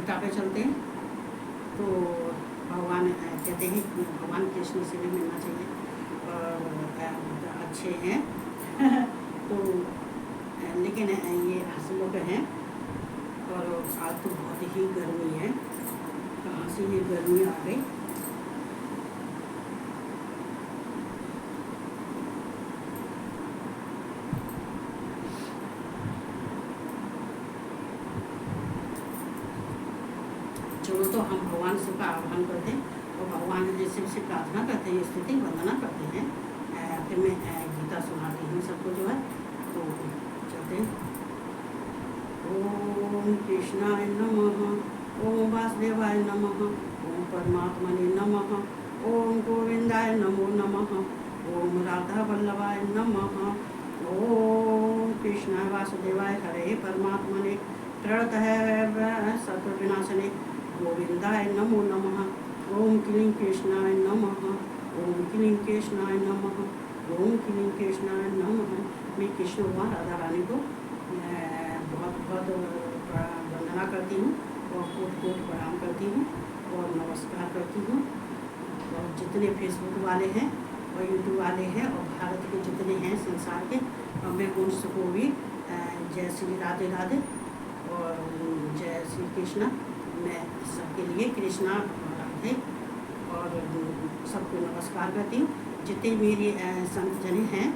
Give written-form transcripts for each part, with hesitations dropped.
गीता पे चलते हैं। तो भगवान कहते हैं कि भगवान कृष्ण से भी मिलना चाहिए और अच्छे हैं तो लेकिन ये हंसलों पे हैं। और आज तो बहुत ही गर्मी है, कहाँ से ये गर्मी आ गई। चलो तो हम भगवान से का आह्वान करते हैं और भगवान जैसे से प्रार्थना करते हैं, स्तुति वंदना करते हैं। फिर मैं गीता सुनाती हूँ सबको जो है। तो चलते हैं। ओम कृष्णाय नमः, ओम वासुदेवाय नमः, ओम परमात्मने नमः, ओम गोविंदाय नमो नमः, ओम राधा वल्लभाय नमः, ओम कृष्णाय वासुदेवाय हरे परमात्मने प्रणतः सत्वविनाशने गोविंदाय नमो नमः, ओम क्लीं कृष्णाय नमः, ओम क्लीं कृष्णाय नमः, ओम क्लीं कृष्णाय नमः। मैं कृष्ण भगवान राधा रानी को बहुत बहुत वंदना करती हूँ और कोट कोट प्रणाम करती हूँ और नमस्कार करती हूँ। और जितने फेसबुक वाले हैं और यूट्यूब वाले हैं और भारत के जितने हैं संसार के, और मैं उन सबको भी जय श्री राधे राधे और जय श्री कृष्णा। मैं सबके लिए कृष्णा राधे और सबको नमस्कार करती हूँ। जितने मेरे संत जने हैं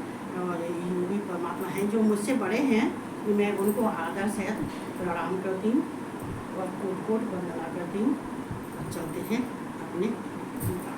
और योगी परमात्मा हैं जो मुझसे बड़े हैं, मैं उनको आदर से प्रणाम करती हूँ और कोट कोट वंदना करती हूँ। चलते हैं अपने गीता।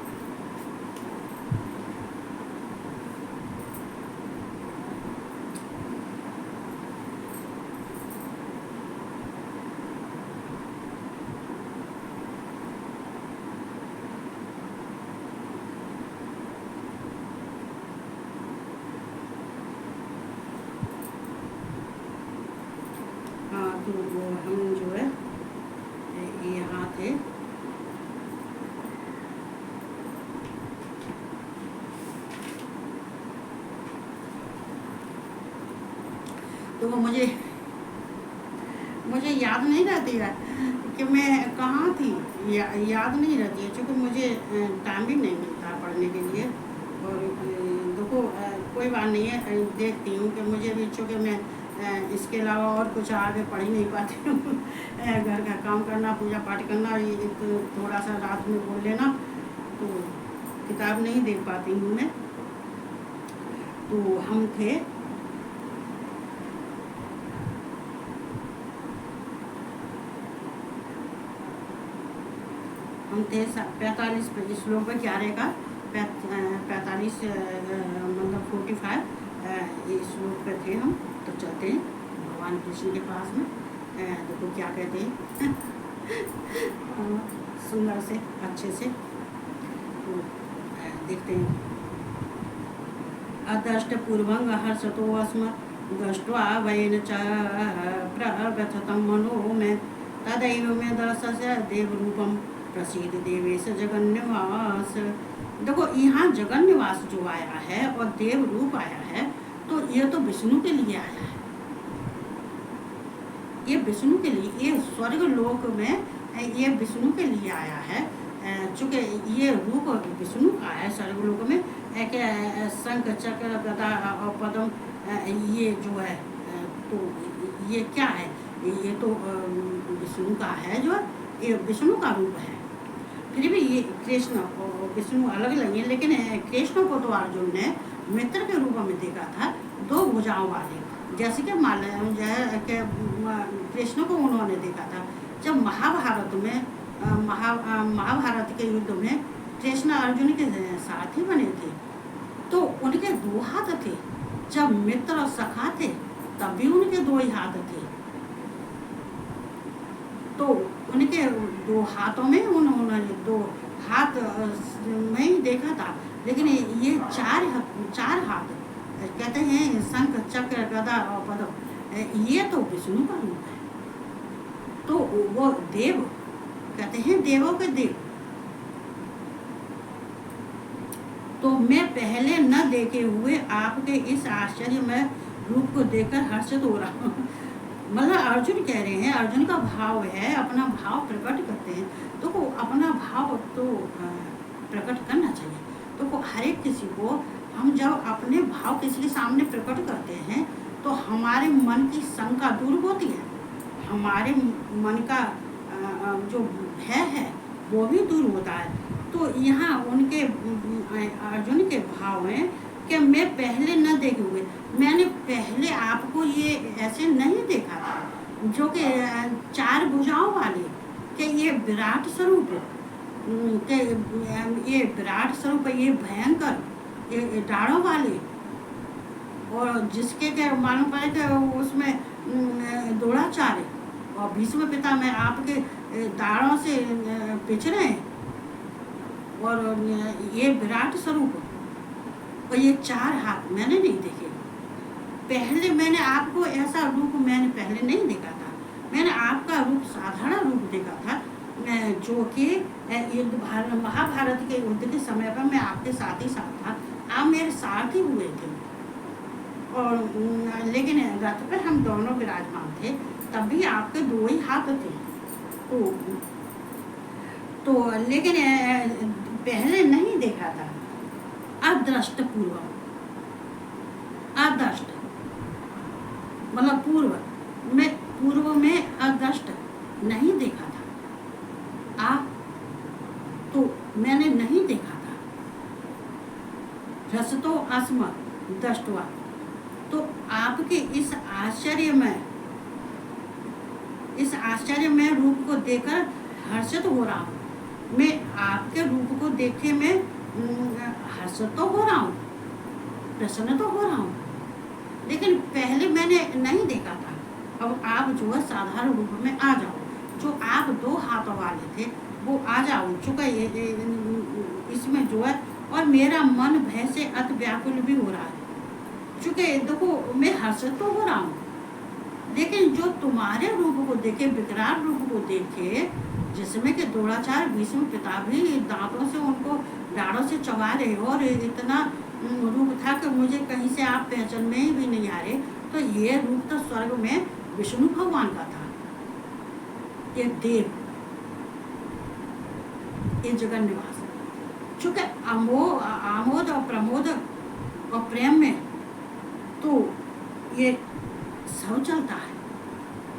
तो हम जो है यहाँ थे। तो वो मुझे याद नहीं रहती है कि मैं कहाँ थी, याद नहीं रहती है, क्योंकि मुझे टाइम भी नहीं मिलता पढ़ने के लिए। और देखो कोई बात नहीं है, देखती हूँ कि मुझे भी, चूँकि मैं इसके अलावा और कुछ आगे पढ़ ही नहीं पाती हूँ घर का काम करना, पूजा पाठ करना, ये तो थोड़ा सा रात में बोल लेना, तो किताब नहीं देख पाती हूँ मैं। तो हम थे हम थे 45 श्लोक पर 11 का 45 मतलब 45 इस श्लोक पे थे हम। तो चलते हैं भगवान कृष्ण के पास में। देखो क्या कहते हैं सुंदर से अच्छे से। तो देखते हैं। अदष्ट पूर्वंग हर्षतो अस्म दृष्ट्वा वैन च प्रगथतं मनो में तदैव में दर्शस्य देवरूपम प्रसीद देवेश जगन्निवास। देखो यहाँ जगन्निवास जो आया है और देव रूप आया है, तो ये तो विष्णु के लिए आया है। ये विष्णु के लिए, ये स्वर्ग लोक में ये विष्णु के लिए आया है। चूँकि ये रूप विष्णु का है स्वर्ग लोक में। एक शंख चक्र गदा और पद्म, ये जो है तो ये क्या है, ये तो विष्णु का है, जो ये विष्णु का रूप है। फिर भी ये कृष्ण और विष्णु अलग लगे, लेकिन कृष्ण को तो अर्जुन ने मित्र के रूप में देखा था, 2 भुजाओं वाले। जैसे कि कृष्ण को उन्होंने देखा था जब महाभारत में महाभारत के युद्ध में कृष्ण अर्जुन के साथी बने थे, तो उनके 2 हाथ थे। जब मित्र और सखा थे तब भी उनके 2 ही हाथ थे। तो उनके 2 हाथों में उन्होंने 2 हाथ में ही देखा था, लेकिन ये 4 हाथ कहते हैं, शंख चक्र गदा और पद्म, ये तो विष्णु का रूप है। तो वो देव कहते हैं, देवों के देव। तो मैं पहले न देखे हुए आपके इस आश्चर्यमय रूप को देखकर हर्षित हो रहा हूँ। मतलब अर्जुन कह रहे हैं, अर्जुन का भाव है, अपना भाव प्रकट करते हैं। तो अपना भाव तो प्रकट करना चाहिए। तो हर एक किसी को हम जब अपने भाव किसी के सामने प्रकट करते हैं तो हमारे मन की शंका दूर होती है, हमारे मन का जो भय है वो भी दूर होता है। तो यहाँ उनके अर्जुन के भाव हैं कि मैं पहले न देखे हुए, मैंने पहले आपको ये ऐसे नहीं देखा था जो कि चार भुजाओं वाले, कि ये विराट स्वरूप, कि ये विराट स्वरूप, ये भयंकर, ये डाढ़ों वाले, और जिसके क्या मालूम पड़े कि उसमें द्रोणाचार्य और भीष्म पिता में आपके दाढ़ों से पिछड़े हैं, और ये विराट स्वरूप और ये चार हाथ मैंने नहीं देखे। पहले मैंने आपको ऐसा रूप मैंने पहले नहीं देखा था। मैंने आपका रूप साधारण रूप देखा था, जो कि महाभारत के युद्ध के समय पर मैं आपके साथ ही साथ था, आप मेरे साथ ही हुए थे। और लेकिन रथ पर हम दोनों विराजमान थे, तब भी आपके दो ही हाथ थे। तो लेकिन पहले नहीं देखा था। अदृष्ट पूर्व, अदृष्ट मतलब पूर्व में अदृष्ट नहीं देखा था। आप तो मैंने नहीं देखा था। रसतो अस्म दृष्टवा, तो आपके इस आश्चर्यमय रूप को देखकर हर्षित हो रहा हूँ। मैं आपके रूप को देखे मैं हर्षित तो हो रहा हूँ, प्रसन्न तो हो रहा हूँ, लेकिन पहले मैंने नहीं देखा था। अब आप जो है साधारण रूप में आ जाओ, जो आप दो हाथों वाले थे वो आ जाओ चुका इसमें जो है। और मेरा मन भय से अति व्याकुल भी हो रहा है, चूँकि देखो मैं हर्षित तो हो रहा हूँ, लेकिन जो तुम्हारे रूप को देखे, विकराल रूप को देखे, जिसमें कि द्रोणाचार्य भीष्म पिता भी दांतों से उनको दाढ़ों से चबा रहे और इतना रूप था कि मुझे कहीं से आप पहचान में भी नहीं आ रहे। तो ये रूप तो स्वर्ग में विष्णु भगवान का था, ये देव, ये जगन निवास। चूँकि आमोद और प्रमोद और प्रेम में तो ये सब चलता है,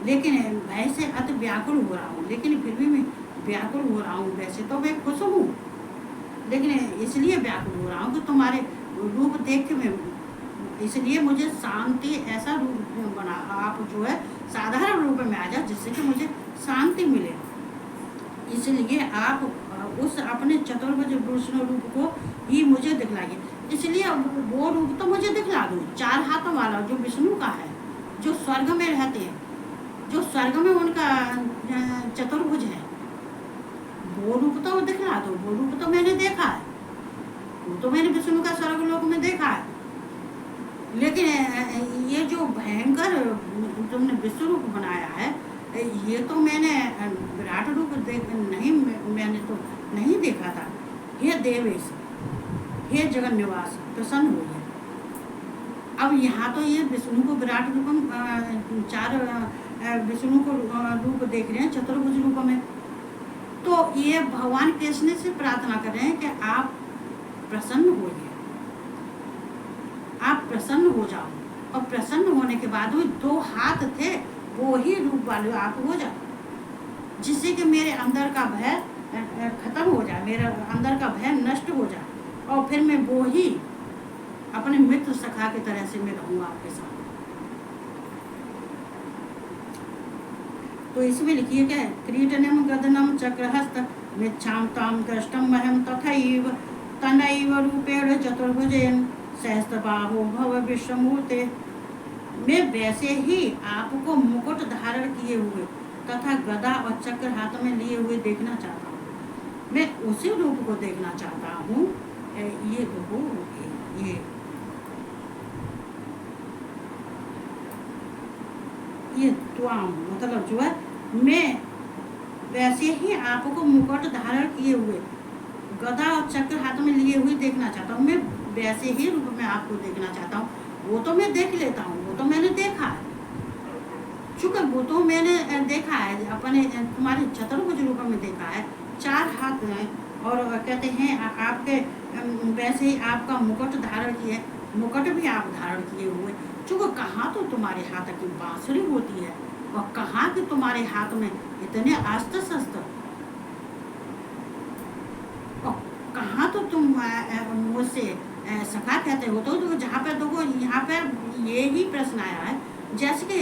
लेकिन भय से अति व्याकुल हो रहा हूँ, लेकिन फिर भी मैं व्याकुल हो रहा हूँ। वैसे तो मैं खुश हूँ, लेकिन इसलिए व्याकुल हो रहा हूँ कि तुम्हारे रूप देख के मैं, इसलिए मुझे शांति ऐसा रूप बना, आप जो है साधारण रूप में आ जाए जिससे कि मुझे शांति मिले। इसलिए आप उस अपने चतुर्भुज विष्णु रूप को ही मुझे दिखलाइए। इसलिए वो रूप तो मुझे दिखला दो, चार हाथों वाला जो विष्णु का है, जो स्वर्ग में रहते हैं, जो स्वर्ग में उनका चतुर्भुज है, वो रूप तो दिखला दो। वो रूप तो मैंने देखा है, वो तो मैंने विष्णु का स्वर्ग लोक में देखा है। लेकिन ये जो भयंकर तुमने विश्व रूप बनाया है, ये तो मैंने विराट रूप नहीं, मैंने तो नहीं देखा था। हे देवेश, हे जगन निवास, प्रसन्न होइए। अब यहाँ तो ये विष्णु को विराट रूप, चार विष्णु को रूप देख रहे हैं चतुर्भुज रूप में। तो ये भगवान कृष्ण से प्रार्थना कर रहे हैं कि आप प्रसन्न होइए, आप प्रसन्न हो जाओ, और प्रसन्न होने के बाद में दो हाथ थे वो ही रूप वाले आप हो जाओ, जिससे कि मेरे अंदर का भय खत्म हो जाए, मेरा अंदर का भय नष्ट हो जाए, और फिर मैं वो ही अपने मित्र सखा की तरह से मैं रहूँगा आपके साथ। तो इसमें लिखिए क्या है, क्रीडनम गदनम चक्रहस्त मिच्छाम ताम दृष्टम महम तथैव तनैव रूपेण चतुर्भुजेन सहस्त्रबाहो भव विश्वमूर्ते। मैं वैसे ही आपको मुकुट धारण किए हुए तथा गदा और चक्र हाथ में लिए हुए देखना चाहता हूँ। मैं उसी रूप को देखना चाहता हूँ। ये देखो, ये त्वाम मतलब जो है, मैं वैसे ही आपको मुकुट धारण किए हुए गदा और चक्र हाथ में लिए हुए देखना चाहता हूँ। मैं वैसे ही रूप में आपको देखना चाहता हूँ। वो तो मैं देख लेता हूँ, वो तो मैंने देखा है, चूंकि वो तो मैंने देखा है अपने तुम्हारे चतुर्भुज रूप में देखा है, 4 हाथ हैं और कहते हैं आपके वैसे ही आपका मुकुट धारण किए, मुकुट भी आप धारण किए हुए। चूंकि कहाँ तो तुम्हारे हाथ की बांसुरी होती है और कहाँ कि तुम्हारे हाथ में इतने अस्त्र शस्त्र, और कहाँ तो तुम मुझसे सखा कहते हो। तो जहाँ पे देखो यहाँ पे ये ही प्रश्न आया है, जैसे कि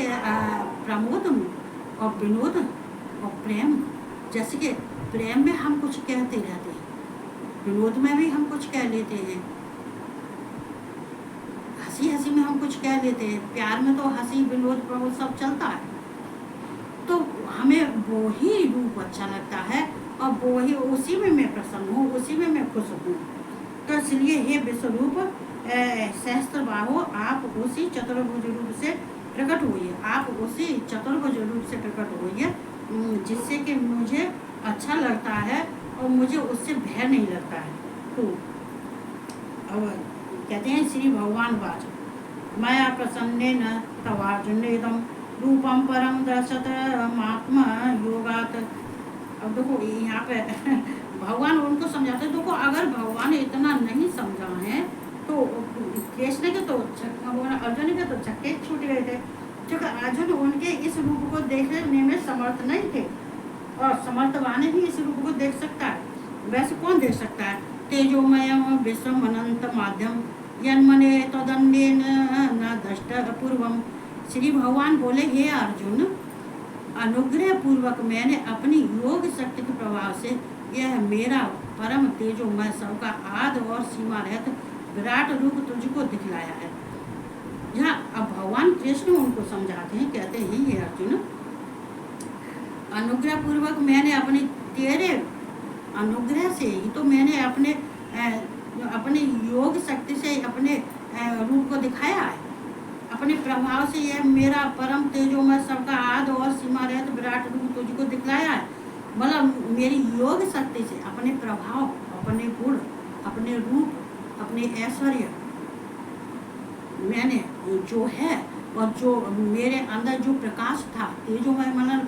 प्रमोद और विनोद और प्रेम, जैसे कि प्रेम में हम कुछ कहते रहते हैं, विनोद में भी हम कुछ कह लेते हैं, हंसी हंसी में हम कुछ कह लेते हैं, प्यार में तो हंसी विनोद प्रमोद सब चलता है। तो हमें वो ही रूप अच्छा लगता है और वो ही, उसी में मैं प्रसन्न हूँ, उसी में मैं खुश हूँ। तो इसलिए हे विश्वरूप सहस्त्रबाहो, आप उसी चतुर्भुज रूप से प्रकट होइए, आप उसी चतुर्भुज रूप से प्रकट होइए जिससे कि मुझे अच्छा लगता है और मुझे उससे भय नहीं लगता है। तो अब कहते हैं श्री भगवान वाच, मया प्रसन्नेन तवार्जुनेदम रूपम परम दर्शत महात्मा योगात। अब देखो यहाँ पे भगवान उनको समझाते, देखो अगर भगवान इतना नहीं समझा है तो कृष्ण के तो अर्जुन के तो चक्के छूट गए थे, क्योंकि अर्जुन उनके इस रूप को देखने में समर्थ नहीं थे और समर्थवान ही इस रूप को देख सकता है, वैसे कौन देख सकता है। तेजोमय विश्वम अनंत माध्यम यन्मने तदन्येन न दष्ट पूर्वम। श्री भगवान बोले, हे अर्जुन, अनुग्रह पूर्वक मैंने अपनी योग शक्ति के प्रभाव से यह मेरा परम तेजोमय सबका आदि और सीमा रहित विराट रूप तुझको दिखलाया है। जहाँ अब भगवान कृष्ण उनको समझाते हैं, कहते हैं, ये अर्जुन, अनुग्रह पूर्वक मैंने अपने तेरे अनुग्रह से ही तो मैंने अपने योग शक्ति से अपने रूप को दिखाया है, अपने प्रभाव से यह मेरा परम तेजोमय सबका आदि और सीमा रहित विराट रूप तुझको दिखलाया है। मतलब मेरी योग शक्ति से अपने प्रभाव, अपने गुण, अपने रूप, अपने ऐश्वर्य, मैंने जो है और जो मेरे अंदर जो प्रकाश था, तेजोमय मतलब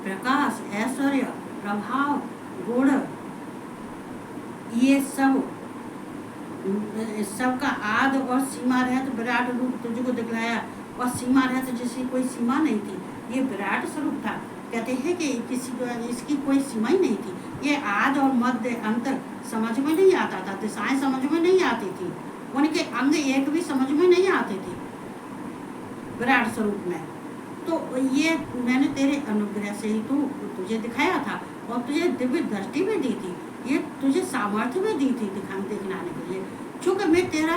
प्रकाश, ऐश्वर्य, प्रभाव, गुण, ये सबका आदि और सीमा रहित विराट रूप तुझको दिखलाया। और सीमा रहित जिसकी कोई सीमा नहीं थी, ये विराट स्वरूप था। कहते हैं कि इसकी कोई सीमा ही नहीं थी, ये आदि और मध्य अंतर समझ में नहीं आता था, दिशाएं समझ में नहीं आती थी, उनके अंग एक भी समझ में नहीं आते थे विराट स्वरूप में। तो ये मैंने तेरे अनुग्रह से ही तो तुझे दिखाया था और तुझे दिव्य दृष्टि भी दी थी, ये तुझे सामर्थ्य भी दी थी दिखलाने के लिए। चूँकि मैं तेरा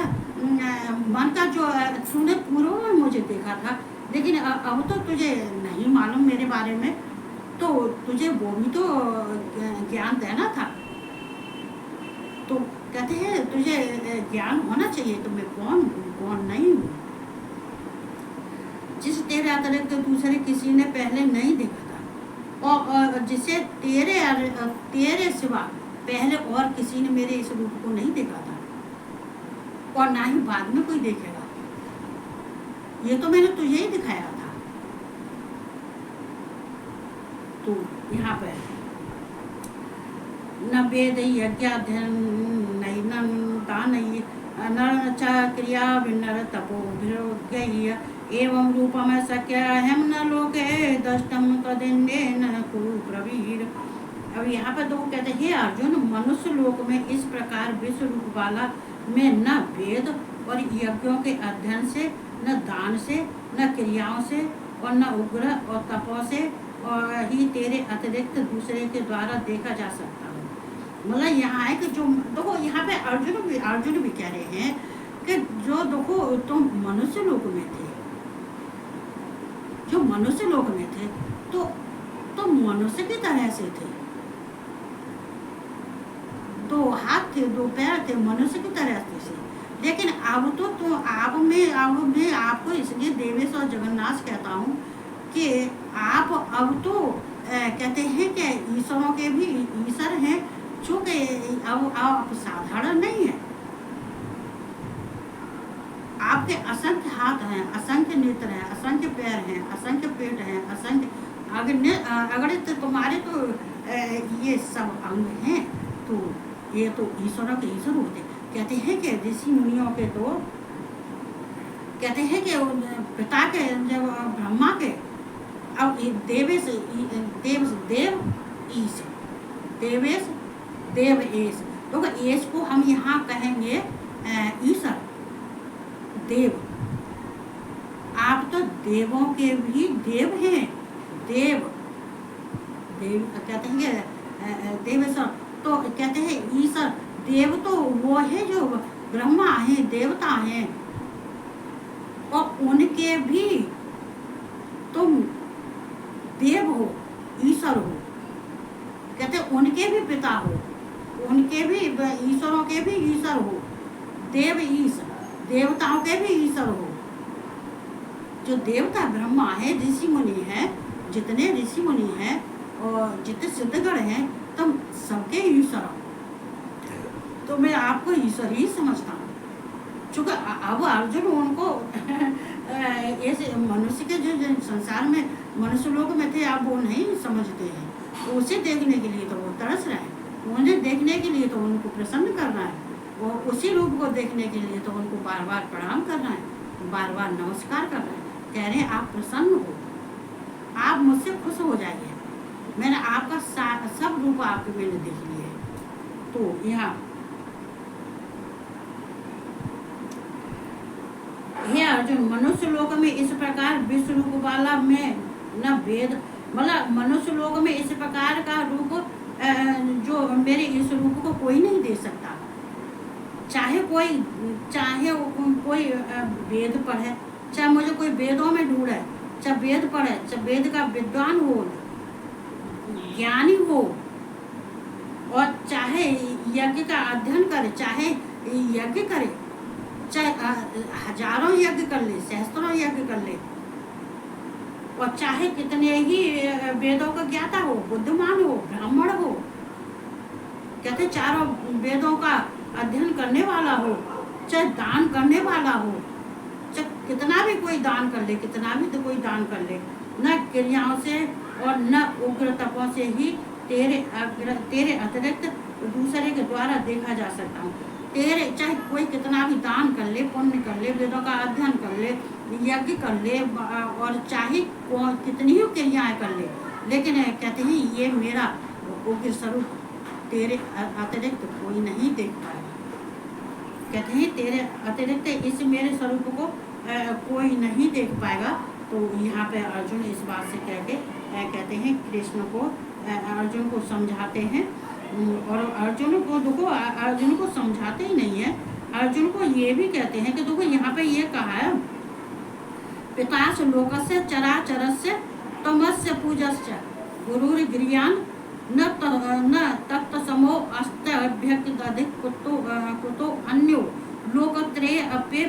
मन का जो तूने पूर्व में मुझे देखा था, लेकिन अब तो तुझे नहीं मालूम मेरे बारे में, तो तुझे वो भी तो ज्ञान देना था। तो कहते हैं तुझे ज्ञान होना चाहिए, तो मैं कौन नहीं हूँ, जिस तेरे अतिरिक्त दूसरे किसी ने पहले नहीं देखा था और जिसे तेरे सिवा पहले और किसी ने मेरे इस रूप को नहीं देखा था और ना ही बाद में कोई देखेगा। ये तो मैंने तुझे ही दिखाया था। तो यहाँ पर न वेद यज्ञाध्ययन नहीं नर च क्रिया विनर तपोभिर्गह्य एवं रूपम शक्य हम न लोके दष्टम तदिन्येन कुरु प्रवीर। अब यहाँ पर तो कहते हैं, हे अर्जुन, मनुष्य लोक में इस प्रकार विश्व रूप वाला में न वेद और यज्ञों के अध्ययन से, न दान से, न क्रियाओं से और न उग्र और तपो से और ही तेरे अतिरिक्त दूसरे के द्वारा देखा जा सकता है। मतलब यहाँ है कि जो देखो यहाँ पे अर्जुन भी कह रहे हैं कि जो देखो तुम मनुष्य लोक में थे, जो मनुष्य लोक में थे तो मनुष्य की तरह से थे, 2 हाथ थे, 2 पैर थे, मनुष्य की तरह से। लेकिन अब तो आप में आपको इसलिए देवेश और जगन्नाथ कहता हूँ कि आप अब तो कहते हैं कि ईश्वरों के भी ईश्वर हैं, चूँकि अब आप साधारण नहीं है, आपके असंख्य हाथ हैं, असंख्य नेत्र हैं, असंख्य पैर हैं, असंख्य पेट हैं, असंख्य अगणित तुम्हारे तो ये सब अंग हैं। तो ये तो ईश्वरों के ईश्वर होते। कहते हैं कि ऋषि मुनियों के तो कहते हैं कि पिता के जब ब्रह्मा के अब देवेश देव ईश देवेश देव एश, तो एश को हम यहाँ कहेंगे ईश्वर देव। आप तो देवों के भी देव हैं। देव देव कहते हैं देवेश्वर, तो कहते हैं ईश्वर देव तो वो है जो ब्रह्मा है, देवता हैं, और उनके भी तुम देव हो, ईश्वर हो। कहते उनके भी पिता हो, उनके भी ईश्वरों के भी ईश्वर हो, देव ईश्वर, देवताओं के भी ईश्वर हो। जो देवता ब्रह्मा है, ऋषि मुनि है, जितने ऋषि मुनि हैं और जितने सिद्धगण हैं, तुम सबके ईश्वर हो। तो मैं आपको ईश्वर ही समझता हूँ। चूँकि अब अर्जुन उनको ऐसे मनुष्य के जो संसार में मनुष्य लोग में थे, आप वो नहीं समझते हैं। उसे देखने के लिए तो वो तरस रहे हैं, उन्हें देखने के लिए तो उनको प्रसन्न करना है, वो उसी रूप को देखने के लिए तो उनको बार बार प्रणाम करना है, बार बार नमस्कार करना है। कह रहे हैं आप प्रसन्न हो, आप मुझसे खुश हो जाइए, मैंने आपका सब रूप आपके मैंने देख लिया है। तो यहाँ हे अर्जुन, मनुष्य लोक में इस प्रकार विश्व रूप वाला में न भेद, मतलब मनुष्य लोक में इस प्रकार का रूप जो मेरे इस रूप को कोई नहीं दे सकता। चाहे कोई वेद पढ़े, चाहे मुझे कोई वेदों में ढूंढे, चाहे वेद पढ़े, चाहे वेद का विद्वान हो, ज्ञानी हो, और चाहे यज्ञ का अध्ययन करे, चाहे यज्ञ करे, चाहे हजारों यज्ञ कर ले, सहस्त्रों यज्ञ कर ले, और चाहे कितने ही वेदों का ज्ञाता हो, बुद्धिमान हो, ब्राह्मण हो, कहते चारों वेदों का अध्ययन करने वाला हो, चाहे दान करने वाला हो, चाहे कितना भी कोई दान कर ले, कितना भी तो कोई दान कर ले, न क्रियाओं से और न उग्र तपों से ही तेरे अतिरिक्त दूसरे के द्वारा देखा जा सकता हूँ। तेरे चाहे कोई कितना भी दान कर ले, पुण्य कर ले, वेदों का अध्ययन कर ले, यज्ञ कर ले, और चाहे कितनी ही क्रियाएं कर ले, लेकिन कहते हैं ये मेरा उग्र स्वरूप तेरे अतिरिक्त कोई नहीं देख पाएगा। कहते हैं तेरे अतिरिक्त इस मेरे स्वरूप को कोई नहीं देख पाएगा। तो यहाँ पे अर्जुन इस बात से कहते हैं कृष्ण को, अर्जुन को समझाते हैं, और अर्जुन को देखो, अर्जुन को समझाते ही नहीं है, अर्जुन को ये भी कहते हैं कि देखो यहाँ पे ये कहा है पिताश लोकस्य चराचरस्य तमस्य पूजस्य गुरुर्गिरियान न तत्समो अस्तभ्यक्तिदधिक कुतो अन्यो लोकत्रय अपे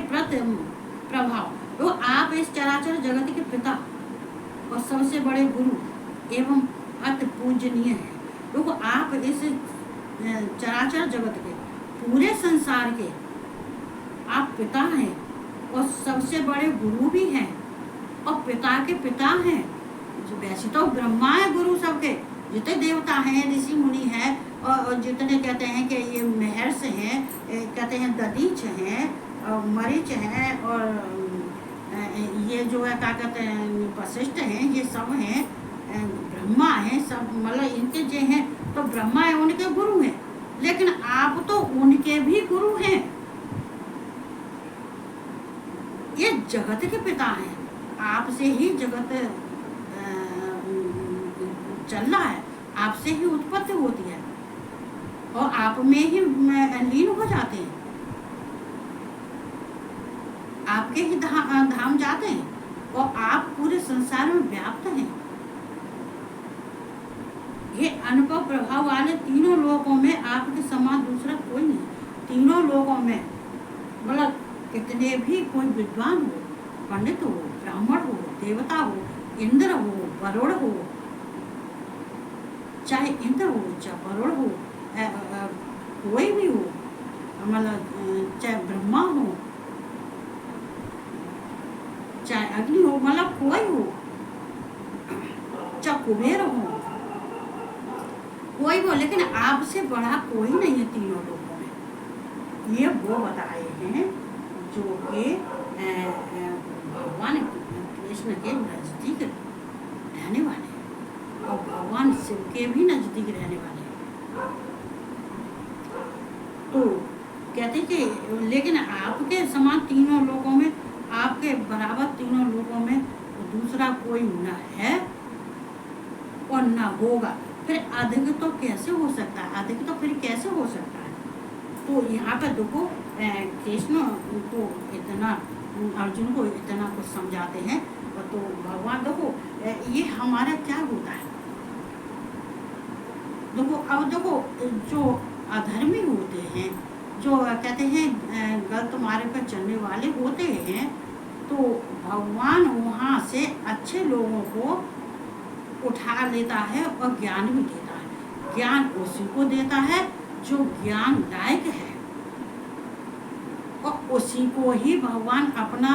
प्रभाव। तो आप इस चराचर जगत के पिता और सबसे बड़े गुरु एवं अति पूजनीय है। तो आप इस चराचर जगत के पूरे संसार के आप पिता हैं और सबसे बड़े गुरु भी हैं और पिता के पिता हैं। वैसे तो ब्रह्मा है गुरु सबके, जितने देवता हैं, ऋषि मुनि हैं, और जितने कहते हैं कि ये महर्ष हैं, कहते हैं ददीच हैं, और मरीच हैं, और ये जो है क्या कहते हैं वशिष्ठ हैं, ये सब हैं ब्रह्मा हैं, सब मतलब इनके जो हैं तो ब्रह्मा है उनके गुरु हैं, लेकिन आप तो उनके भी गुरु हैं। ये जगत के पिता हैं, आपसे ही जगत चल रहा है, आपसे ही उत्पत्ति होती है और आप में ही लीन हो जाते हैं, आपके ही धाम जाते हैं और आप पूरे संसार में व्याप्त हैं। ये अनुभव प्रभाव वाले तीनों लोकों में आपके समान दूसरा कोई नहीं। तीनों लोकों में मतलब कितने भी कोई विद्वान हो, पंडित हो, ब्राह्मण हो, देवता हो, इंद्र हो, वरुण हो, चाहे इंद्र हो, चाहे वरुण हो, कोई भी हो, मतलब चाहे ब्रह्मा हो, चाहे अग्नि हो, मतलब कोई हो, चाहे कुबेर हो, कोई हो, लेकिन आपसे बड़ा कोई नहीं है तीनों लोगों में। ये वो बताए हैं जो कि भगवान कृष्ण के नजदीक रहने वाले हैं और भगवान शिव के भी नजदीक रहने वाले हैं। तो कहते कि लेकिन आपके समान तीनों लोगों में, आपके बराबर तीनों लोगों में दूसरा कोई न है और न होगा। फिर अधिक तो कैसे हो सकता है, अधिक तो फिर कैसे हो सकता है। तो यहाँ पर देखो कृष्ण को इतना, अर्जुन को इतना कुछ समझाते हैं। तो भगवान देखो ये हमारा क्या होता है, देखो अब देखो जो अधर्मी होते हैं, जो कहते हैं गलत मार्ग पर चलने वाले होते हैं, तो भगवान वहाँ से अच्छे लोगों को उठा लेता है और ज्ञान भी देता है। ज्ञान उसी को देता है जो ज्ञान लायक है, और उसी को ही भगवान अपना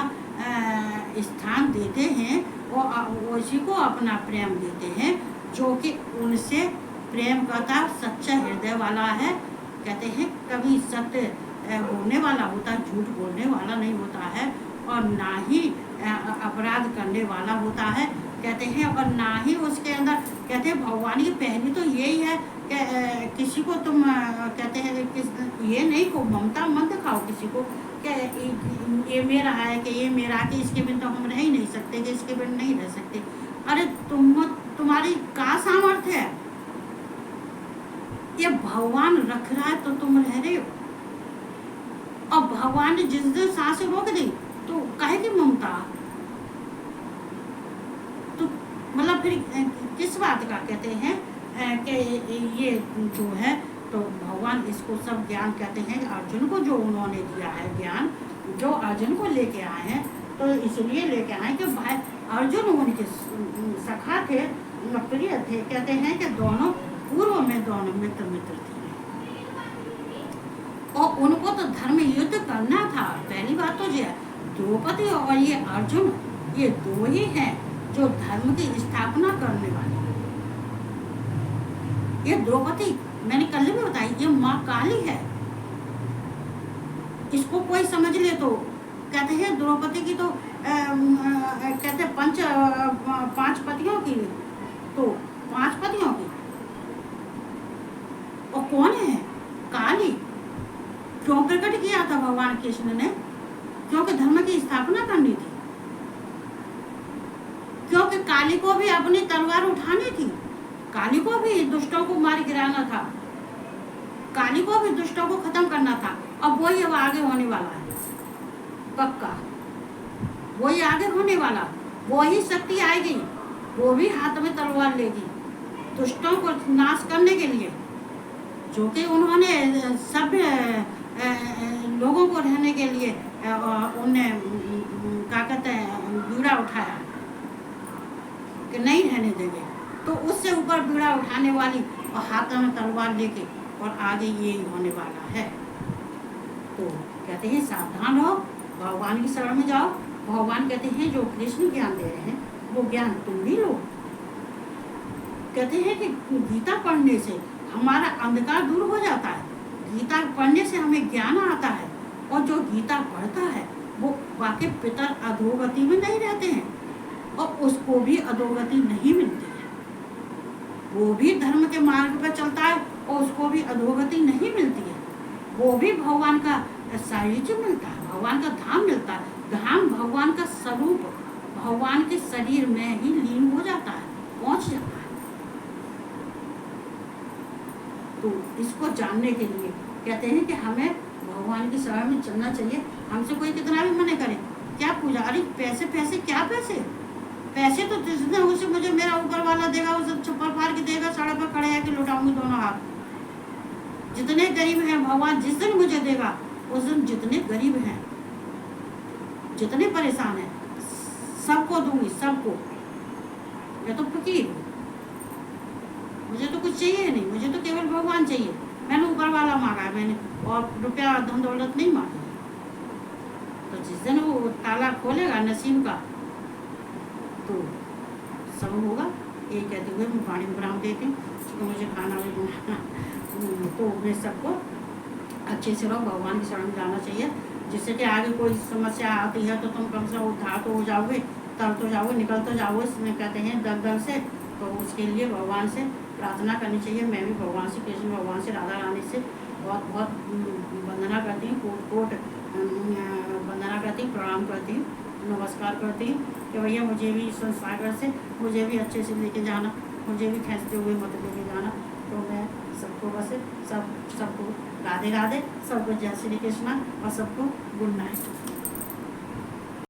स्थान देते हैं और उसी को अपना प्रेम देते हैं, जो कि उनसे प्रेम करता सच्चा हृदय वाला है। कहते हैं कभी सत्य बोलने वाला होता है, झूठ बोलने वाला नहीं होता है, और ना ही अपराध करने वाला होता है। कहते हैं और ना ही उसके अंदर, कहते हैं भगवान की पहली तो यही है कि किसी को तुम कहते हैं ये नहीं को ममता मत दिखाओ किसी को कि ये मेरा है, कि ये मेरा, कि इसके बिन तो हम रह ही नहीं सकते, कि इसके बिन नहीं रह सकते। अरे तुम्हारी क्या सामर्थ्य है, ये भगवान रख रहा है तो तुम रह रहे हो। और भगवान ने जिस दिन सांसें रोक दी तो काहे की ममता, तो मतलब फिर किस बात का कहते हैं कि ये जो है, तो भगवान इसको सब ज्ञान कहते हैं अर्जुन को, जो उन्होंने दिया है ज्ञान, जो अर्जुन को लेके आए हैं। तो इसलिए लेके आए कि भाई अर्जुन उनके सखा थे, प्रिय थे। कहते हैं कि दोनों पूर्व में दोनों मित्र थे और उनको तो धर्म युद्ध करना था। पहली बात तो ये द्रौपदी और ये अर्जुन, ये दो ही हैं जो धर्म की स्थापना करने वाले। ये द्रौपदी मैंने कल भी बताई, ये माँ काली है। इसको कोई समझ ले तो कहते हैं द्रौपदी की तो कहते हैं पांच पतियों की, तो 5 पतियों की, और कौन है काली। क्यों प्रकट किया था भगवान कृष्ण ने, क्योंकि धर्म की स्थापना करनी थी, क्योंकि काली को भी अपनी तलवार उठानी थी, काली को भी दुष्टों को मार गिराना था, काली को भी दुष्टों को खत्म करना था। अब वही अब आगे होने वाला है, पक्का वही आगे होने वाला, वही शक्ति आएगी, वो भी हाथ में तलवार लेगी दुष्टों को नाश करने के लिए, जो कि उन्होंने सब लोगों को रहने के लिए उन्हें क्या कहते हैं बीड़ा उठाया कि नहीं रहने देंगे, तो उससे ऊपर बीड़ा उठाने वाली और हाथ में तलवार लेके, और आगे यही होने वाला है। तो कहते हैं सावधान हो, भगवान की शरण में जाओ। भगवान कहते हैं जो कृष्ण ज्ञान दे रहे हैं वो ज्ञान तुम भी लो। कहते हैं कि गीता पढ़ने से हमारा अंधकार दूर हो जाता है, गीता पढ़ने से हमें ज्ञान आता है, और जो गीता पढ़ता है वो वाकई पितर अधोगति में नहीं रहते हैं, और उसको भी अधोगति नहीं मिलती है, वो भी धर्म के मार्ग पर चलता है और उसको भी अधोगति नहीं मिलती है, वो भी भगवान का सायुज्य मिलता है, भगवान का धाम मिलता है। धाम भगवान का स्वरूप भगवान के शरीर में ही लीन हो जाता है, पहुंच जाता है। तो इसको जानने के लिए कहते हैं कि हमें भगवान की शरण में चलना चाहिए। हमसे कोई कितना भी मना करे, क्या पूजा, अरे पैसे पैसे क्या पैसे, पैसे तो जिस दिन उसे मुझे मेरा ऊपर वाला देगा उसे चप्पल फाड़ के देगा, सड़क पर खड़े आके लुटाऊंगी दोनों हाथ। जितने गरीब हैं भगवान जिस दिन मुझे देगा उस दिन जितने गरीब हैं, जितने परेशान हैं, सबको दूंगी, सबको। मैं तो फकीर हूँ, मुझे तो कुछ चाहिए नहीं, मुझे तो केवल भगवान चाहिए। मैंने ऊपर वाला मांगा है, मैंने और रुपया धन दौलत नहीं मांगी। तो जिस दिन वो ताला खोलेगा नसीब का, तो सब होगा। ये कहते हुए मैं पानी विराम देती हूँ क्योंकि मुझे खाना भी बनाना। तो मैं सबको अच्छे से रहो, भगवान की शरण में जाना चाहिए, जिससे कि आगे कोई समस्या आती है तो तुम कम से कम उद्धार तो हो जाओगे, तब तो जाओगे, निकल तो जाओगे, इसमें कहते हैं दलदल से। तो उसके लिए भगवान से प्रार्थना करनी चाहिए। मैं भी भगवान से, कृष्ण भगवान से, राधा रानी से बहुत बहुत वंदना करती हूँ, कोट कोट वंदना करती हूँ, प्रणाम करती हूँ, नमस्कार करती हूँ कि भैया मुझे भी इस संसागर से मुझे भी अच्छे से लेके जाना, मुझे भी खींचते हुए मत लेके जाना। तो मैं सबको बस सबको राधे राधे, सबको जय श्री कृष्णा और सबको गुड नाइट।